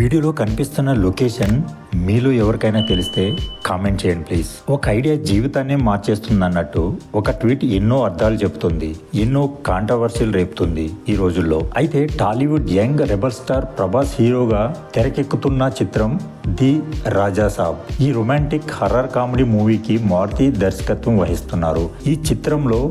వీడియోలో కనిపిస్తున్న లొకేషన్ మీలో ఎవరికైనా తెలిస్తే కామెంట్ చేయండి ప్లీజ్. ఒక ఐడియా జీవితాన్నే మార్చేస్తుందన్నట్టు ఒక ట్వీట్ ఎన్నో అర్థాలు చెబుతుంది, ఎన్నో కాంట్రవర్సీలు రేపుతుంది ఈ రోజుల్లో. అయితే Tollywood young rebel star Prabhas హీరోగా తెరకెక్కుతున్న చిత్రం ది రాజా సాబ్. ఈ రొమాంటిక్ హర్రర్ కామెడీ మూవీకి మారుతి దర్శకత్వం వహిస్తున్నారు. ఈ చిత్రంలో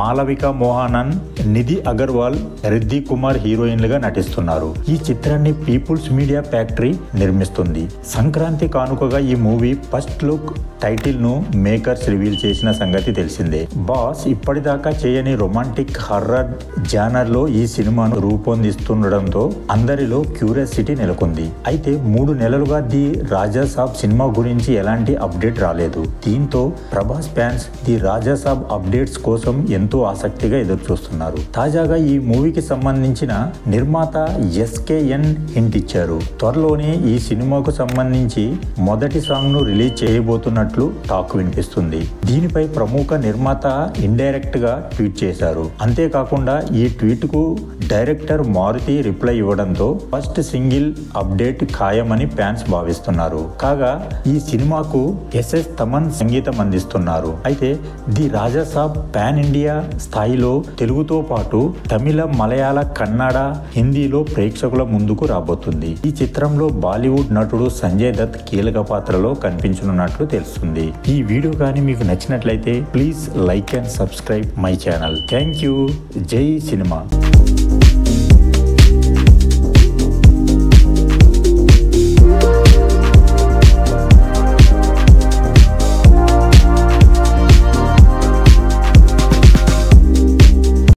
మాలవిక మోహనన్, నిధి అగర్వాల్, రిద్ది కుమార్ హీరోయిన్లుగా నటిస్తున్నారు. ఈ చిత్రాన్ని పీపుల్స్ మీడియా ఫ్యాక్టరీ నిర్మిస్తుంది. సంక్రాంతి కానుకగా ఈ మూవీ ఫస్ట్ లుక్ టైటిల్ ను మేకర్స్ రివీల్ చేసిన సంగతి తెలిసిందే. బాస్ ఇప్పటిదాకా చేయని రొమాంటిక్ హర్రర్ జానర్ లో ఈ సినిమాను రూపొందిస్తుండడంతో అందరిలో క్యూరియాసిటీ నెలకొంది. అయితే 3 నెలలుగా ది రాజా సాబ్ సినిమా గురించి ఎలాంటి అప్డేట్ రాలేదు. దీంతో Prabhas fans the Raja Saab updates కోసం ఎంతో ఆసక్తిగా ఎదురు చూస్తున్నారు. తాజాగా ఈ మూవీకి సంబంధించిన నిర్మాత ఎస్కేఎన్ హింట్ ఇచ్చారు. త్వరలోనే ఈ సినిమాకు సంబంధించి మొదటి సాంగ్ ను రిలీజ్ చేయబోతున్నట్లు టాక్ వినిపిస్తుంది. దీనిపై ప్రముఖ నిర్మాత ఇండైరెక్ట్ గా ట్వీట్ చేశారు. అంతేకాకుండా ఈ ట్వీట్ కు డైరెక్టర్ మారుతి రిప్లై ఇవ్వడంతో ఫస్ట్ సింగిల్ అప్డేట్ ఖాయమని ఫ్యాన్స్ భావిస్తున్నారు. కాగా ఈ సినిమాకు ఎస్ఎస్ తమన్ సంగీతం అందిస్తున్నారు. అయితే the Raja Saab pan India స్థాయిలో తెలుగుతో పాటు తమిళ, మలయాళ, కన్నడ, హిందీలో ప్రేక్షకుల ముందుకు రాబోతుంది. ఈ చిత్రంలో బాలీవుడ్ నటుడు సంజయ్ దత్ కీలక పాత్రలో కనిపించనున్నట్లు తెలుస్తుంది. ఈ వీడియో కానీ మీకు నచ్చినట్లయితే please like and subscribe my channel. Thank you. జై సినిమా.